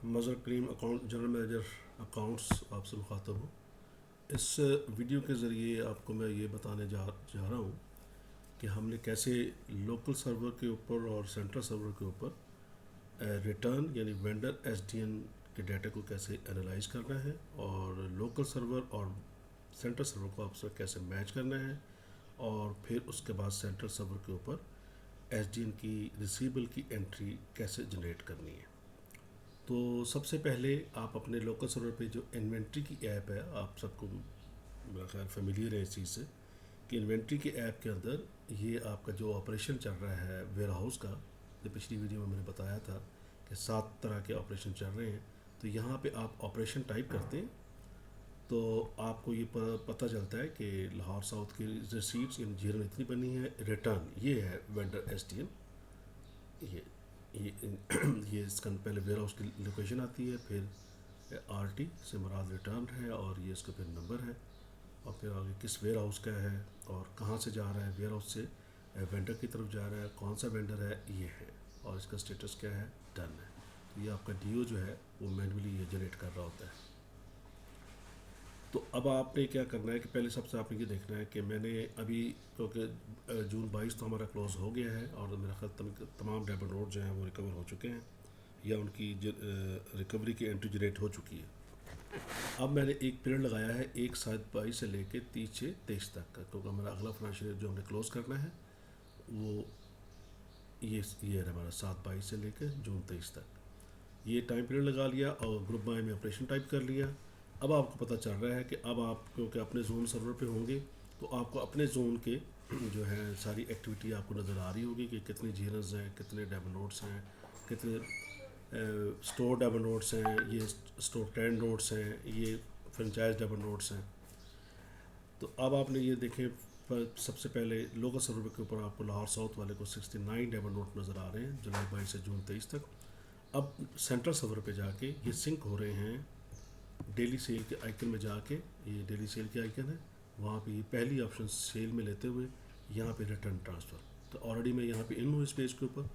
मज़र करीम account general manager accounts आपसे मुखातब हूँ। इस वीडियो के ज़रिए आपको मैं ये बताने जा रहा हूँ कि हमने कैसे लोकल सर्वर के ऊपर और सेंट्रल सर्वर के ऊपर रिटर्न यानी वेंडर एसडीएन के डाटा को कैसे एनालाइज करना है और लोकल सर्वर और सेंट्रल सर्वर को आपसे कैसे मैच करना है और फिर उसके बाद सेंट्रल सर्वर के ऊपर एसडीएन की रिसीवेबल की एंट्री कैसे जनरेट करनी है। तो सबसे पहले आप अपने लोकल सर्वर पे जो इन्वेंट्री की ऐप है, आप सबको मेरा ख्याल फेमिलियर है इस चीज़ से कि इन्वेंट्री के ऐप के अंदर ये आपका जो ऑपरेशन चल रहा है वेयर हाउस का, जो पिछली वीडियो में मैंने बताया था कि 7 तरह के ऑपरेशन चल रहे हैं। तो यहाँ पे आप ऑपरेशन टाइप करते हैं तो आपको ये पता चलता है कि लाहौर साउथ की रिसीट्स यानी जीरन इतनी बनी है, रिटर्न ये है वेंडर एसडीएन, ये ये ये इसका पहले वेयर हाउस की लोकेशन आती है, फिर आरटी से मुराद रिटर्न है और ये इसका फिर नंबर है और फिर आगे किस वेयर हाउस का है और कहाँ से जा रहा है, वेयर हाउस से वेंडर की तरफ जा रहा है, कौन सा वेंडर है ये है और इसका स्टेटस क्या है, डन है। तो ये आपका डीओ जो है वो मैन्युअली ये जनरेट कर रहा होता है। तो अब आपने क्या करना है कि पहले सबसे आपने ये देखना है कि मैंने अभी, क्योंकि जून 22 तो हमारा क्लोज़ हो गया है और मेरा ख्याल तमाम डेबिट नोट जो हैं वो रिकवर हो चुके हैं या उनकी रिकवरी की एंट्री जनरेट हो चुकी है। अब मैंने एक पीरियड लगाया है 1/7/22 से लेके 30/6/23 तक का, क्योंकि हमारा अगला फाइनेंशियल ईयर जो हमने क्लोज़ करना है वो ये है हमारा 7/22 से लेकर जून 23 तक। ये टाइम पीरियड लगा लिया और ग्रुप बाय में ऑपरेशन टाइप कर लिया। अब आपको पता चल रहा है कि अब आप क्योंकि अपने जोन सर्वर पे होंगे तो आपको अपने जोन के जो है सारी एक्टिविटी आपको नज़र आ रही होगी कि कितने जीरस हैं, कितने डेमो नोट्स हैं, कितने स्टोर डेमो नोट्स हैं, ये स्टोर ट्रेंड नोट्स हैं, ये फ्रेंचाइज डेमो नोट्स हैं। तो अब आपने ये देखें, सबसे पहले लोकल सर्वर के ऊपर आपको लाहौर साउथ वाले को 69 डेमो नोट नज़र आ रहे हैं जुलाई 22 से जून 23 तक। अब सेंट्रल सर्वर पे जाके ये सिंक हो रहे हैं डेली सेल के आइकन में जाके, ये डेली सेल के आइकन है, वहाँ पे ये पहली ऑप्शन सेल में लेते हुए यहाँ पे रिटर्न ट्रांसफ़र। तो ऑलरेडी मैं यहाँ पे इन हूँ इस पेज के ऊपर।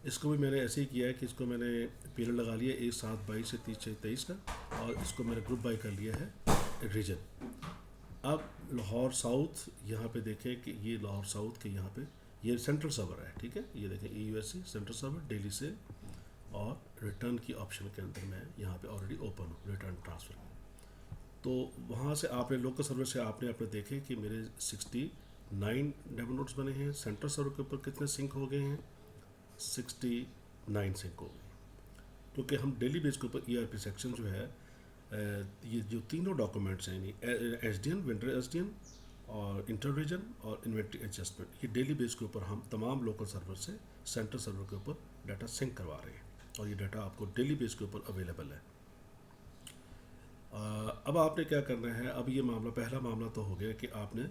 इसको भी मैंने ऐसे ही किया है कि इसको मैंने पीरियड लगा लिया 1/7/22 से 30/6/23 का और इसको मैंने ग्रुप बाय कर लिया है रीजन। अब लाहौर साउथ यहाँ पे देखें कि ये लाहौर साउथ के यहाँ पे ये सेंट्रल सर्वर है, ठीक है। ये देखें EUSC central server daily cell और रिटर्न की ऑप्शन के अंदर मैं यहाँ पे ऑलरेडी ओपन हूँ रिटर्न ट्रांसफ़र। तो वहाँ से आपने लोकल सर्वर से आपने अपने देखे कि मेरे 69 डेमो नोट्स बने हैं। सेंट्रल सर्वर के ऊपर कितने सिंक हो गए हैं, 69 सिंक हो गए। क्योंकि हम डेली बेस के ऊपर ERP सेक्शन जो है ये जो तीनों डॉक्यूमेंट्स हैं यानी एसडीएन, वेंडर एसडीएन और इंटरविजन और इन्वेंट्री एडजस्टमेंट, ये डेली बेस के ऊपर हम तमाम लोकल सर्वर से सेंट्रल सर्वर के ऊपर डाटा सिंक करवा रहे हैं और ये डाटा आपको डेली बेस के ऊपर अवेलेबल है। अब आपने क्या करना है, अब ये मामला, पहला मामला तो हो गया कि आपने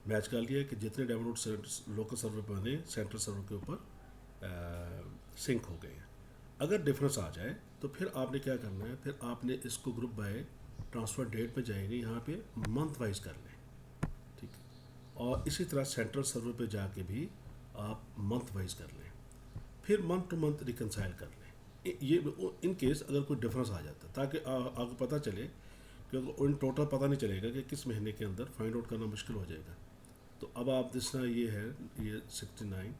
मैच कर लिया कि जितने डेमो नोट लोकल सर्वर पर बने सेंट्रल सर्वर के ऊपर सिंक हो गए हैं। अगर डिफरेंस आ जाए तो फिर आपने क्या करना है, फिर आपने इसको ग्रुप बाय ट्रांसफ़र डेट पे जाएंगे, यहाँ पे मंथ वाइज कर लें, ठीक है। और इसी तरह सेंट्रल सर्वर पे जाके भी आप मंथ वाइज कर लें, फिर मंथ टू मंथ रिकनसाइल कर लें। ये इन केस अगर कोई डिफरेंस आ जाता है ताकि आपको पता चले, क्योंकि उन टोटल पता नहीं चलेगा कि किस महीने के अंदर फाइंड आउट करना मुश्किल हो जाएगा। तो अब आप जिस तरह ये है, ये 69,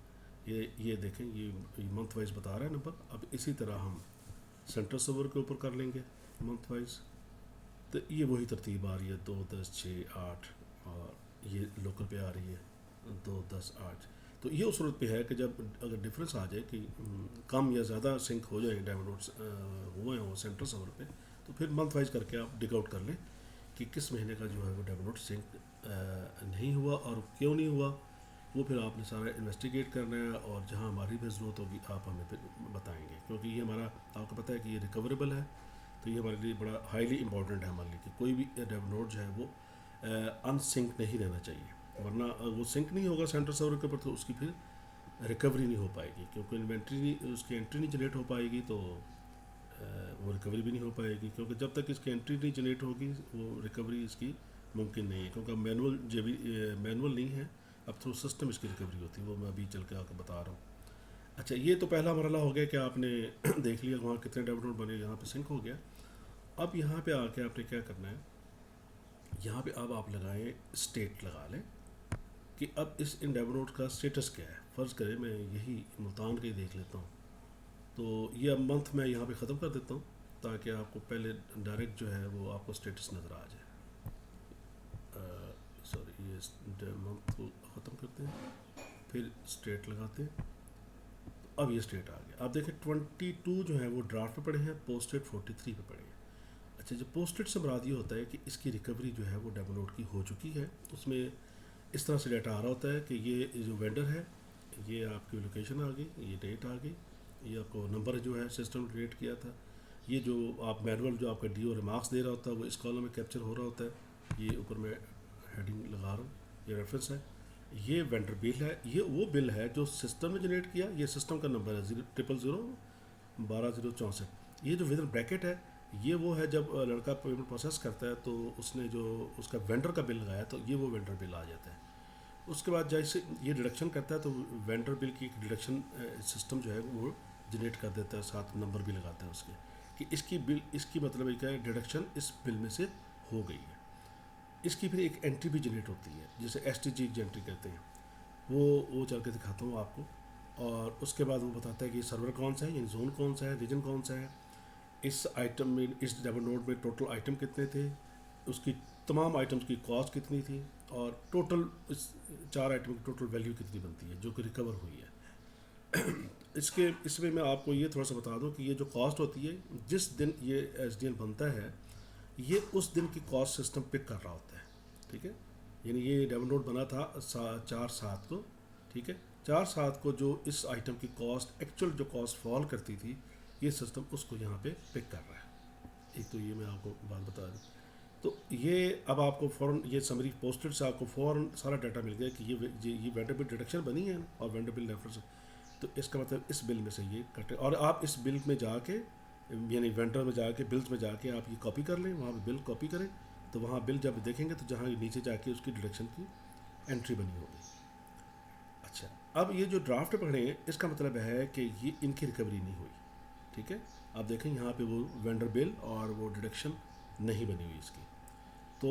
ये देखें, ये मंथ वाइज बता रहा है नंबर। अब इसी तरह हम सेंट्रल सर्वर के ऊपर कर लेंगे मंथ वाइज। तो ये वही तरतीब आ रही है 2, 10, 6, 8 और ये लोकल पे आ रही है 2, 10, 8। तो ये उस सूरत पे है कि जब अगर डिफरेंस आ जाए कि कम या ज़्यादा सिंक हो जाए डाउनलोड्स हुए हैं वो सेंट्रल सर्वर पे, तो फिर मंथ वाइज करके आप डिक आउट कर लें कि किस महीने का जो है वो डाउनलोड सिंक नहीं हुआ और क्यों नहीं हुआ। वो फिर आपने सारा इन्वेस्टिगेट करना है और जहाँ हमारी भी ज़रूरत होगी आप हमें फिर बताएंगे, क्योंकि ये हमारा, आपको पता है कि ये रिकवरेबल है। तो ये हमारे लिए बड़ा हाईली इंपॉर्टेंट है हमारे लिए कि कोई भी डाउनलोड जो है वो अनसिंक नहीं रहना चाहिए, वरना वो सिंक नहीं होगा सेंट्रल सर्वर के ऊपर तो उसकी फिर रिकवरी नहीं हो पाएगी, क्योंकि इन्वेंट्री नहीं, उसकी एंट्री नहीं जनरेट हो पाएगी तो वो रिकवरी भी नहीं हो पाएगी। क्योंकि जब तक इसकी एंट्री नहीं जनरेट होगी वो रिकवरी इसकी मुमकिन नहीं है, क्योंकि मैनुअल मैनुअल नहीं है, अब थ्रू सिस्टम इसकी रिकवरी होती है, वो मैं अभी चल के आपको बता रहा हूँ। अच्छा, ये तो पहला मरला हो गया कि आपने देख लिया वहाँ कितने डेबिट नोट बने, यहाँ पे सिंक हो गया। अब यहाँ पे आके आपने क्या करना है, यहाँ पे अब आप लगाएं स्टेट लगा लें कि अब इस इन डेबिट नोट का स्टेटस क्या है। फ़र्ज़ करें मैं यही मुल्तान का ही देख लेता हूँ, तो ये अब मंथ मैं यहाँ पे ख़त्म कर देता हूँ ताकि आपको पहले डायरेक्ट जो है वो आपको स्टेटस नज़र आ जाए। सॉरी, ये मंथ को ख़त्म करते हैं, फिर स्टेट लगाते हैं। अब ये स्टेट आ गया। आप देखें 22 जो है वो ड्राफ्ट पे पड़े हैं, पोस्टेड 43 पे पड़े हैं। अच्छा, जो पोस्टेड से मुराद ये होता है कि इसकी रिकवरी जो है वो डाउनलोड की हो चुकी है। उसमें इस तरह से डाटा आ रहा होता है कि ये जो वेंडर है, ये आपकी लोकेशन आ गई, ये डेट आ गई, ये आपको नंबर जो है सिस्टम क्रिएट किया था, ये जो आप मैनुअल जो आपका डी ओ रिमार्क्स दे रहा होता है वो इस कॉलम में कैप्चर हो रहा होता है। ये ऊपर मैं हेडिंग लगा रहा हूँ, ये रेफरेंस है, ये वेंडर बिल है, ये वो बिल है जो सिस्टम ने जनरेट किया, ये सिस्टम का नंबर है 0001264। ये जो विद ब्रैकेट है, ये वो है जब लड़का पेमेंट प्रोसेस करता है तो उसने जो उसका वेंडर का बिल लगाया तो ये वो वेंडर बिल आ जाता है। उसके बाद जैसे ये डिडक्शन करता है तो वेंडर बिल की एक डिडक्शन सिस्टम जो है वो जनरेट कर देता है, साथ नंबर भी लगाता है उसके कि इसकी बिल, इसकी मतलब क्या है, डिडक्शन इस बिल में से हो गई है। इसकी फिर एक एंट्री भी जनरेट होती है जिसे STG की एंट्री कहते हैं, वो चल के दिखाता हूँ आपको। और उसके बाद वो बताता है कि सर्वर कौन सा है, यानी जोन कौन सा है, रीजन कौन सा है, इस आइटम में, इस डेबिट नोट में टोटल आइटम कितने थे, उसकी तमाम आइटम्स की कॉस्ट कितनी थी, और टोटल इस 4 आइटम की टोटल वैल्यू कितनी बनती है जो कि रिकवर हुई है। इसमें मैं आपको ये थोड़ा सा बता दूं कि ये जो कॉस्ट होती है, जिस दिन ये SDN बनता है, ये उस दिन की कॉस्ट सिस्टम पिक कर रहा होता है। ठीक है, यानी ये डेबिट नोट बना था 4/7 को। ठीक है, 4/7 को जो इस आइटम की कॉस्ट, एक्चुअल जो कॉस्ट फॉल करती थी, ये सिस्टम उसको यहाँ पे पिक कर रहा है। एक तो ये मैं आपको बात बता दूँ, तो ये अब आपको फ़ौरन ये समरी पोस्टेड से आपको फ़ौरन सारा डाटा मिल गया कि ये वेंडर बिल डिडक्शन बनी है और वेंडर बिल रेफरेंस, तो इसका मतलब इस बिल में से ये कटे। और आप इस बिल में जाके, यानी वेंडर में जाके, बिल्स में जाके आप ये कॉपी कर लें, वहाँ पे बिल कॉपी करें, तो वहाँ बिल जब देखेंगे तो जहाँ नीचे जाके उसकी डिडक्शन की एंट्री बनी होगी। अच्छा, अब ये जो ड्राफ्ट पढ़े हैं इसका मतलब है कि ये इनकी रिकवरी नहीं हुई। ठीक है, आप देखें यहाँ पे वो वेंडर बिल और वो डिडक्शन नहीं बनी हुई इसकी। तो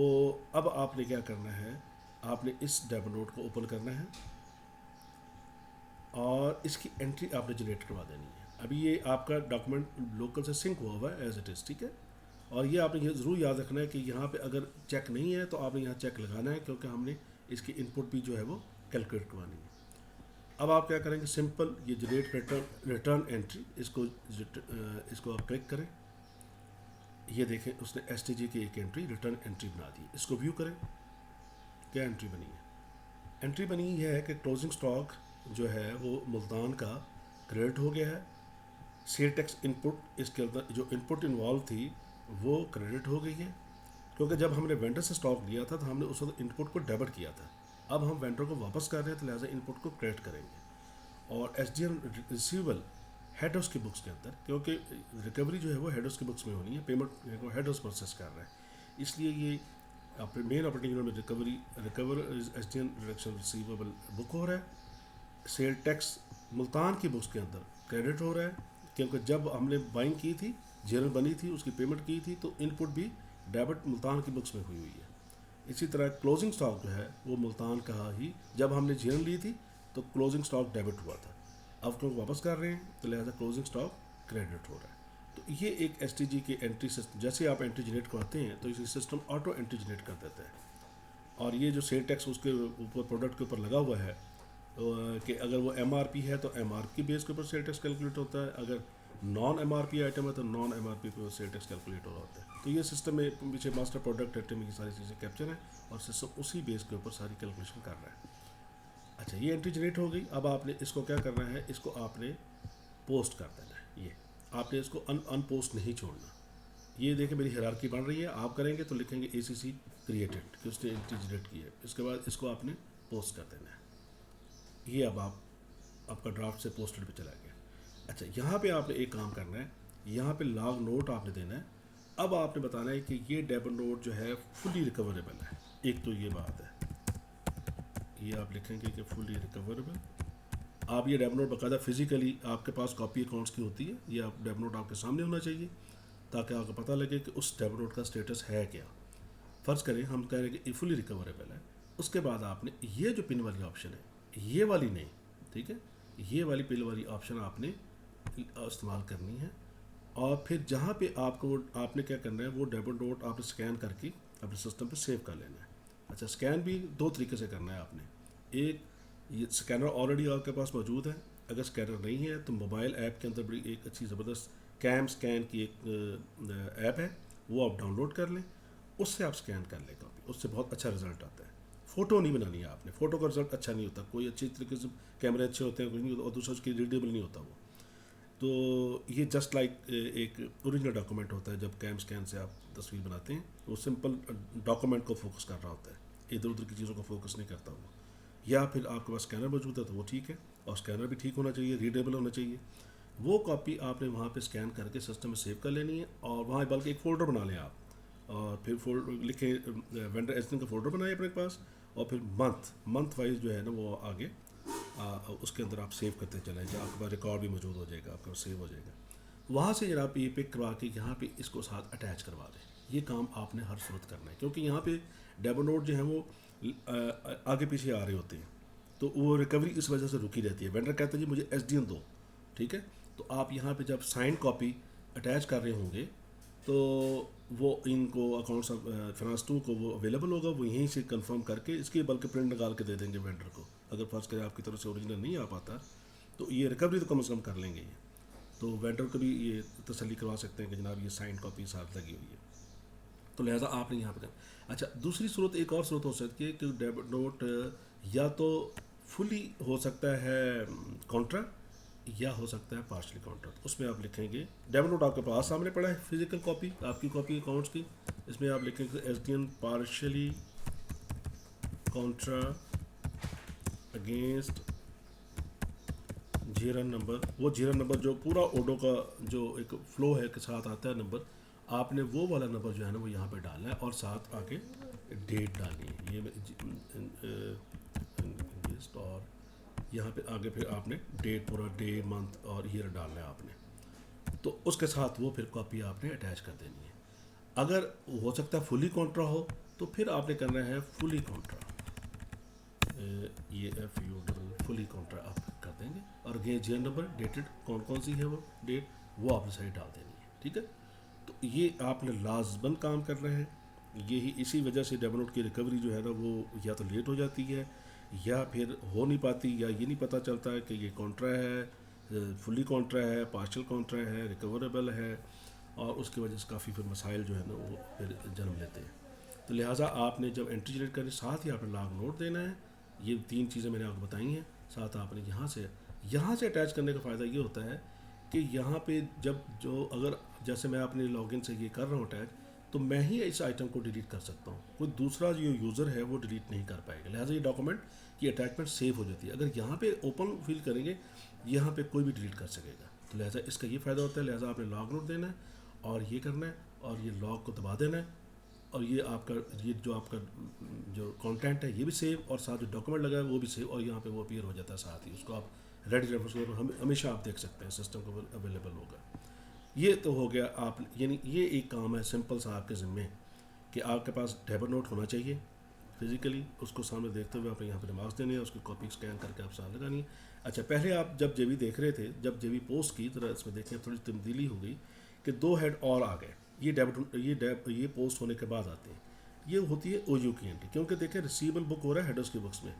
अब आपने क्या करना है, आपने इस डेबिट नोट को ओपन करना है और इसकी एंट्री आपने जनरेट करवा देनी है। अभी ये आपका डॉक्यूमेंट लोकल से सिंक हुआ हुआ है एज इट इज़। ठीक है, और ये आपने ये ज़रूर याद रखना है कि यहाँ पे अगर चेक नहीं है तो आपने यहाँ चेक लगाना है, क्योंकि हमने इसकी इनपुट भी जो है वो कैलकुलेट करवानी है। अब आप क्या करेंगे, सिंपल ये जनरेट रिटर्न एंट्री, इसको आप क्लिक करें। ये देखें उसने STG की एक एंट्री, रिटर्न एंट्री बना दी। इसको व्यू करें, क्या एंट्री बनी है। एंट्री बनी है कि क्लोजिंग स्टॉक जो है वो मुल्तान का क्रेडिट हो गया है, सेल टैक्स इनपुट, इसके अंदर जो इनपुट इन्वॉल्व थी वो क्रेडिट हो गई है, क्योंकि जब हमने वेंडर से स्टॉक लिया था तो हमने उस वक्त इनपुट को डेबिट किया था। अब हम वेंडर को वापस कर रहे हैं तो लिहाजा इनपुट को क्रेडिट करेंगे। और SDN रिसीवेबल हेड हाउस की बुक्स के अंदर, क्योंकि रिकवरी जो है वो हेड हाउस की बुक्स में होनी है, पेमेंट को हेड हाउस प्रोसेस कर रहा है, इसलिए ये अपने मेन ऑपरेटिंग यूनिट में recover SDN reduction receivable book हो रहा है। सेल टैक्स मुल्तान की बुक्स के अंदर क्रेडिट हो रहा है, क्योंकि जब हमने बाइंग की थी, जेरल बनी थी, उसकी पेमेंट की थी, तो इनपुट भी डेबिट मुल्तान की बुक्स में हुई हुई है। इसी तरह क्लोजिंग स्टॉक जो है वो मुल्तान का ही, जब हमने जेरल ली थी तो क्लोजिंग स्टॉक डेबिट हुआ था, अब क्योंकि वापस कर रहे हैं तो लिहाजा क्लोजिंग स्टॉक क्रेडिट हो रहा है। तो ये एक STG की एंट्री सिस्टम, जैसे आप एंट्री जनरेट करवाते हैं तो इसे सिस्टम ऑटो एंट्री जनरेट कर देता है। और ये जो सेल टैक्स उसके ऊपर प्रोडक्ट के ऊपर लगा हुआ है, कि अगर वो MRP है तो MRP बेस के ऊपर सेल टैक्स कैलकुलेट होता है, अगर नॉन MRP आइटम है तो नॉन MRP पे सेल टैक्स कैलकुलेट हो रहा होता है। तो ये सिस्टम में पीछे मास्टर प्रोडक्ट आइटम की सारी चीज़ें कैप्चर है और सिस्टम उसी बेस के ऊपर सारी कैलकुलेशन कर रहा है। अच्छा, ये एंट्री जनरेट हो गई। अब आपने इसको क्या करना है, इसको आपने पोस्ट कर देना है। ये आपने इसको अनपोस्ट नहीं छोड़ना। ये देखें मेरी हायरार्की बन रही है, आप करेंगे तो लिखेंगे ACC क्रिएटेड कि उसने एंट्री जनरेट की है, इसके बाद इसको आपने पोस्ट कर देना है। ये अब आपका ड्राफ्ट से पोस्टेड पे चला गया। अच्छा, यहाँ पे आपने एक काम करना है, यहाँ पे लॉग नोट आपने देना है। अब आपने बताना है कि ये डेबिट नोट जो है फुली रिकवरेबल है। एक तो ये बात है, ये आप लिखेंगे कि फुली रिकवरेबल, आप ये डेमो नोट बाकायदा फिजिकली आपके पास कॉपी अकाउंट्स की होती है, ये आप डेमो नोट आपके सामने होना चाहिए ताकि आपको पता लगे कि उस डेमो नोट का स्टेटस है क्या। फ़र्ज़ करें हम कह रहे हैं कि फुली रिकवरेबल है, उसके बाद आपने ये जो पिन वाली ऑप्शन है, ये वाली नहीं, ठीक है, ये वाली पिन वाली ऑप्शन आपने इस्तेमाल करनी है। और फिर जहाँ पे आपको आपने क्या करना है, वो डेमो नोट आपने स्कैन करके अपने सिस्टम पे सेव कर लेना है। अच्छा, स्कैन भी दो तरीके से करना है आपने। एक, ये स्कैनर ऑलरेडी आपके पास मौजूद है, अगर स्कैनर नहीं है तो मोबाइल ऐप के अंदर बड़ी एक अच्छी ज़बरदस्त कैम स्कैन की एक ऐप है, वो आप डाउनलोड कर लें, उससे आप स्कैन कर लें कॉपी, उससे बहुत अच्छा रिजल्ट आता है। फ़ोटो नहीं बनानी है आपने, फ़ोटो का रिजल्ट अच्छा नहीं होता, कोई अच्छी तरीके से कैमरे अच्छे होते हैं, कुछ नहीं होता, और दूसरा उसकी रीडेबल नहीं होता वो। तो ये जस्ट लाइक एक ओरिजिनल डॉक्यूमेंट होता है। जब कैम स्कैन से आप तस्वीर बनाते हैं, वो सिंपल डॉक्यूमेंट को फोकस कर रहा होता है, इधर उधर की चीज़ों को फोकस नहीं करता वो। या फिर आपके पास स्कैनर मौजूद है तो वो ठीक है, और स्कैनर भी ठीक होना चाहिए, रीडेबल होना चाहिए। वो कॉपी आपने वहाँ पे स्कैन करके सिस्टम में सेव कर लेनी है, और वहाँ बल्कि एक फ़ोल्डर बना लें आप, और फिर फोल्डर लिखे वेंडर एजेंट का फ़ोल्डर बनाए अपने पास, और फिर मंथ वाइज जो है ना वो आगे उसके अंदर आप सेव करते चलें, जहाँ आपके पास रिकॉर्ड भी मौजूद हो जाएगा, आपका सेव हो जाएगा। वहाँ से जनाब ये पिक करवा के यहाँ पे इसको साथ अटैच करवा दें। ये काम आपने हर सूरत करना है, क्योंकि यहाँ पे डेमो नोट जो है वो आगे पीछे आ रहे होते हैं, तो वो रिकवरी इस वजह से रुकी रहती है। वेंडर कहता है जी मुझे एसडीएन दो, ठीक है, तो आप यहाँ पे जब साइन कॉपी अटैच कर रहे होंगे तो वो इनको अकाउंट्स फाइनेंस 2 को वो अवेलेबल होगा, वो यहीं से कंफर्म करके इसकी बल्कि प्रिंट निकाल के दे देंगे वेंडर को। अगर फर्स्ट करें आपकी तरफ से ओरिजिनल नहीं आ पाता तो ये रिकवरी तो कम से कम कर लेंगे ये, तो वेंडर को भी ये तसल्ली करवा सकते हैं कि जनाब ये साइन कॉपी साथ लगी हुई है। तो लिहाजा आपने यहाँ पर अच्छा, दूसरी सूरत एक और सूरत हो सकती है कि डेबिट नोट या तो फुली हो सकता है कॉन्ट्रा, या हो सकता है पार्शली कॉन्ट्रैक्ट। उसमें आप लिखेंगे डेमो नोट आपके पास सामने पड़ा है, फिजिकल कॉपी आपकी कॉपी अकाउंट्स की, इसमें आप लिखेंगे SDN partially Contra against Jiran number. वो जीरन नंबर जो पूरा ओडो का जो एक फ्लो है के साथ आता है नंबर, आपने वो वाला नंबर जो है ना वो यहाँ पे डालना है, और साथ आके डेट डालनी है ये और यहाँ पे आगे फिर आपने डेट, पूरा डे, मंथ और ईयर डालना है आपने, तो उसके साथ वो फिर कॉपी आपने अटैच कर देनी है। अगर हो सकता है फुली कॉन्ट्रा हो तो फिर आपने करना है फुली कॉन्ट्रा, ये फुली कॉन्ट्रा आप कर देंगे, और ये जीआर नंबर डेटेड कौन कौन सी है वो डेट वो आपने सही डाल देनी है, ठीक है। तो ये आपने लाजमन काम कर रहे हैं। यही इसी वजह से डेमो नोट की रिकवरी जो है ना वो या तो लेट हो जाती है, या फिर हो नहीं पाती, या ये नहीं पता चलता है कि ये कॉन्ट्रा है, फुली कॉन्ट्रा है, पार्शल कॉन्ट्रा है, रिकवरेबल है, और उसकी वजह से काफ़ी फिर मसाइल जो है ना वो फिर जन्म लेते हैं। तो लिहाजा आपने जब एंट्री जनरेट करनी, साथ ही आपने लॉग नोट देना है। ये 3 चीज़ें मैंने आपको बताई हैं। साथ आपने यहाँ से अटैच करने का फ़ायदा ये होता है कि यहाँ पे जब जो अगर जैसे मैं अपने लॉगिन से ये कर रहा हूँ अटैच, तो मैं ही इस आइटम को डिलीट कर सकता हूँ, कोई दूसरा जो यूज़र है वो डिलीट नहीं कर पाएगा। लिहाजा ये डॉक्यूमेंट की अटैचमेंट सेव हो जाती है। अगर यहाँ पे ओपन फील करेंगे, यहाँ पे कोई भी डिलीट कर सकेगा, तो लिहाजा इसका ये फ़ायदा होता है। लिहाजा आपने लॉग नोट देना है और ये करना है, और ये लॉग को दबा देना है, और ये आपका जो कंटेंट है ये भी सेव, और साथ जो डॉक्यूमेंट लगा है वो भी सेव, और यहाँ पे वो अपीयर हो जाता है साथ ही। उसको आप रेडी रेफरेंस हमेशा आप देख सकते हैं, सिस्टम को अवेलेबल होगा। ये तो हो गया आप, यानी ये एक काम है सिंपल सा आपके ज़िम्मे कि आपके पास डेमो नोट होना चाहिए फिजिकली, उसको सामने देखते हुए आपने यहाँ पे नमाज देनी है, उसकी कॉपी स्कैन करके आप साथ लगानी है। अच्छा, पहले आप जब जेबी देख रहे थे, जब जेबी पोस्ट की तो इसमें देखें थोड़ी तब्दीली हो गई कि 2 हेड और आ गए। ये पोस्ट होने के बाद आते हैं। ये होती है OU की एंट्री, क्योंकि देखें रिसीवेबल बुक हो रहा है हेडर्स की बुक्स में,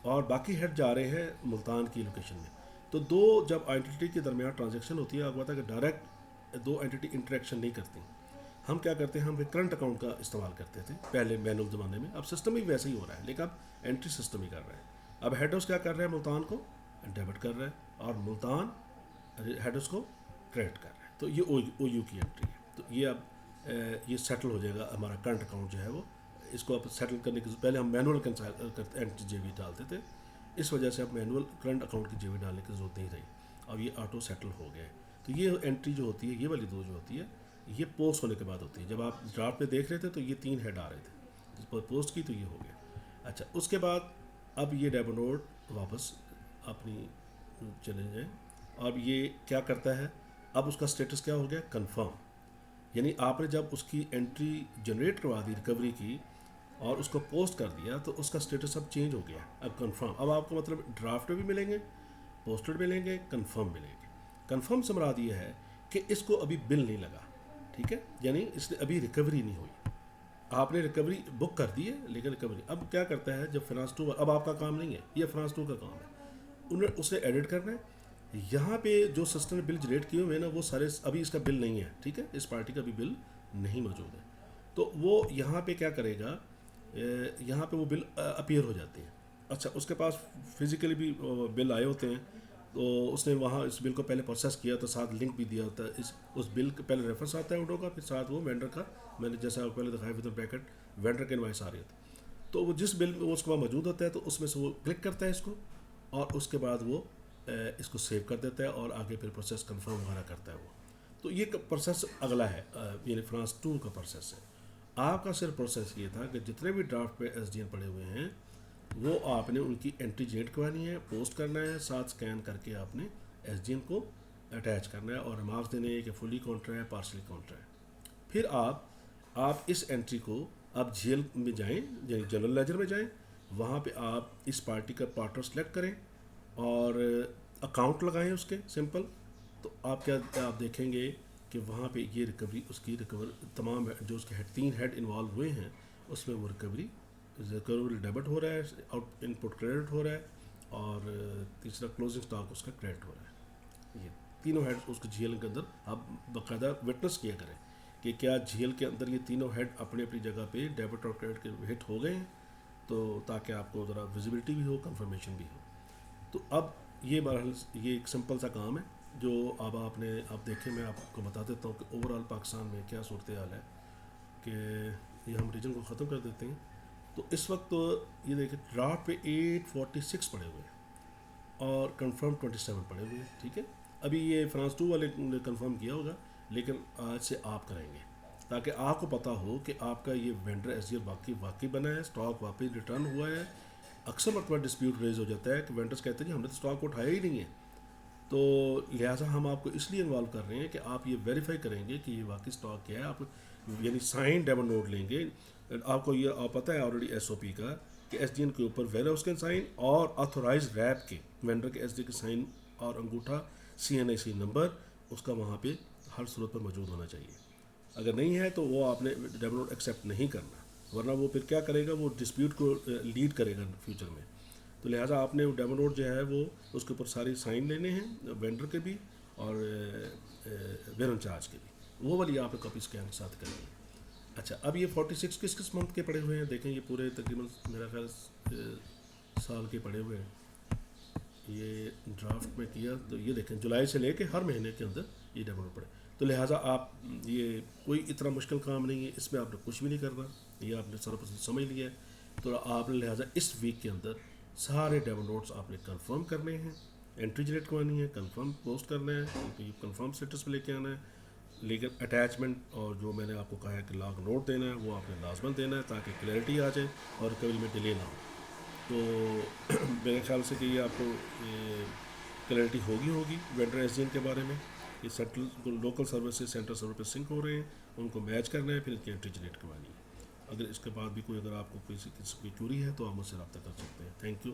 और बाकी हेड जा रहे हैं मुल्तान की लोकेशन में। तो दो जब एंटिटी के दरमियान ट्रांजेक्शन होती है, आपको पता है कि डायरेक्ट दो एंटिटी इंटरेक्शन नहीं करती। हम क्या करते हैं, हम करंट अकाउंट का इस्तेमाल करते थे पहले मैनुअल ज़माने में। अब सिस्टम ही वैसे ही हो रहा है, लेकिन अब एंट्री सिस्टम ही कर रहा है। अब हेडर्स क्या कर रहे हैं, मुल्तान को डेबिट कर रहा है, और मुल्तान हेडर्स को क्रेडिट कर रहा है। तो ये OU की एंट्री है। तो ये अब ये सेटल हो जाएगा हमारा करंट अकाउंट जो है वो। इसको अब सेटल करने के पहले हम मैनुअल एंट्री जेबी डालते थे, इस वजह से अब मैनुअल करंट अकाउंट की जेबी डालने की जरूरत नहीं रही। अब ये ऑटो सेटल हो गया है। तो ये एंट्री जो होती है, ये वाली दो जो होती है, ये पोस्ट होने के बाद होती है। जब आप ड्राफ्ट पे देख रहे थे तो ये 3 हेड आ रहे थे, जिस पर पोस्ट की तो ये हो गया। अच्छा, उसके बाद अब ये डेमो नोट वापस अपनी चले जाएं। अब ये क्या करता है, अब उसका स्टेटस क्या हो गया, कंफर्म। यानी आपने जब उसकी एंट्री जनरेट करवा दी रिकवरी की और उसको पोस्ट कर दिया तो उसका स्टेटस अब चेंज हो गया, अब कंफर्म। अब आपको मतलब ड्राफ्ट भी मिलेंगे, पोस्टेड मिलेंगे, कंफर्म मिलेंगे। कंफर्म से मुराद ये है कि इसको अभी बिल नहीं लगा, ठीक है, यानी इसने अभी रिकवरी नहीं हुई। आपने रिकवरी बुक कर दी है लेकिन रिकवरी, अब क्या करता है जब फाइनेंस टू, अब आपका काम नहीं है, ये फाइनेंस टू का काम है, उन्हें उसे एडिट करना है। यहाँ पे जो सिस्टम ने बिल जनरेट किए हुए हैं ना वो सारे, अभी इसका बिल नहीं है, ठीक है, इस पार्टी का भी बिल नहीं मौजूद है। तो वो यहाँ पे क्या करेगा, यहाँ पे वो बिल अपीयर हो जाते हैं। अच्छा, उसके पास फिजिकली भी बिल आए होते हैं, तो उसने वहाँ इस बिल को पहले प्रोसेस किया तो साथ लिंक भी दिया होता है, इस उस बिल के पहले रेफरेंस आता है विंडो का, फिर साथ वो वेंडर का, मैंने जैसा आपको पहले दिखाया विद ब्रैकेट वेंडर के इनवाइस आ रही होती है। तो वो जिस बिल में वो उसके वहाँ मौजूद होता है तो उसमें से वो क्लिक करता है इसको, और उसके बाद वो इसको सेव कर देता है और आगे फिर प्रोसेस कंफर्म वगैरह करता है वो। तो ये प्रोसेस अगला है, यानी फ्रांस 2 का प्रोसेस है। आपका सिर्फ प्रोसेस ये था कि जितने भी ड्राफ्ट पे एसडीएन पड़े हुए हैं वो आपने उनकी एंट्री जनरेट करवानी है, पोस्ट करना है, साथ स्कैन करके आपने एसडीएन को अटैच करना है और रिमार्क्स देने हैं कि फुली काउंटर है, पार्शली काउंटर है। फिर आप इस एंट्री को आप जीएल में जाएं, यानी जनरल लेजर में जाएं, वहाँ पे आप इस पार्टी का पार्टनर सेलेक्ट करें और अकाउंट लगाएं उसके सिंपल। तो आप क्या आप देखेंगे कि वहाँ पे ये रिकवरी, उसकी रिकवर तमाम जो उसके हेड 3 हेड इन्वॉल्व हुए हैं उसमें वो रिकवरी डेबिट हो रहा है, आउट इनपुट क्रेडिट हो रहा है, और तीसरा क्लोजिंग स्टॉक उसका क्रेडिट हो रहा है। ये तीनों हेड उसके जीएल के अंदर आप बाकायदा विटनेस किया करें कि क्या जीएल के अंदर ये तीनों हेड अपनी अपनी जगह पे डेबिट और क्रेडिट के हिट हो गए हैं, तो ताकि आपको ज़रा विजिबिलिटी भी हो, कंफर्मेशन भी हो। तो अब ये बहरहाल ये एक सिंपल सा काम है जो अब आप देखें, मैं आपको बता देता हूँ कि ओवरऑल पाकिस्तान में क्या सूरत हाल है, कि ये हम रीजन को ख़त्म कर देते हैं। तो इस वक्त तो ये देखिए ड्राफ्ट पे 846 पड़े हुए हैं और कंफर्म 27 पड़े हुए हैं, ठीक है। अभी ये फ्रांस 2 वाले ने कंफर्म किया होगा, लेकिन आज से आप करेंगे ताकि आपको पता हो कि आपका ये वेंडर एसडीएल वाकई बना है, स्टॉक वापस रिटर्न हुआ है। अक्सर मरतबा डिस्प्यूट रेज हो जाता है कि वेंडर्स कहते हैं जी हमने तो स्टॉक उठाया ही नहीं है, तो लिहाजा हम आपको इसलिए इन्वॉल्व कर रहे हैं कि आप ये वेरीफाई करेंगे कि ये वाकई स्टॉक क्या है। आप यानी साइन डेमो नोट लेंगे, आपको ये पता है ऑलरेडी एसओपी का कि एसडीएन के ऊपर वेयर हाउस के साइन और ऑथोराइज रैप के वेंडर के एसडी के साइन और अंगूठा सीएनआईसी नंबर उसका वहाँ पे हर सूरत पर मौजूद होना चाहिए। अगर नहीं है तो वो आपने डेमो नोट एक्सेप्ट नहीं करना, वरना वो फिर क्या करेगा, वो डिस्प्यूट को लीड करेगा फ्यूचर में। तो लिहाजा आपने वो डेमो नोट जो है वो उसके ऊपर सारी साइन लेने हैं, वेंडर के भी और वेयर चार्ज के भी, वो वाली आप कॉपी स्कैन के साथ करेंगे। अच्छा, अब ये 46 किस मंथ के पड़े हुए हैं, देखें ये पूरे तकरीबन मेरा ख्याल साल के पड़े हुए हैं। ये ड्राफ्ट में किया तो ये देखें जुलाई से लेके हर महीने के अंदर ये डेमो नोट पड़े। तो लिहाजा आप ये कोई इतना मुश्किल काम नहीं है, इसमें आपने कुछ भी नहीं करना, ये आपने 100% समझ लिया है। तो आपने लिहाजा इस वीक के अंदर सारे डेमो नोट्स आपने कंफर्म करने हैं, एंट्री जनरेट करवानी है, कंफर्म पोस्ट करना है, क्योंकि कंफर्म स्टेटस पे लेके आना है। लेकिन अटैचमेंट और जो मैंने आपको कहा है कि लॉग नोट देना है वो आपने लाजमन देना है ताकि क्लैरिटी आ जाए और कभी में डिले ना हो। तो मेरे ख्याल से कि ये आपको क्लैरिटी होगी वेंडर एसडीएन के बारे में। ये सेंट्रल लोकल सर्वर से सेंट्रल सर्वर पे सिंक हो रहे हैं, उनको मैच करना है, फिर इनकी एंट्री जनरेट करवानी है। अगर इसके बाद भी कोई अगर आपको कोई क्यूरी है तो आप मुझसे रब्ता कर सकते हैं। Thank you.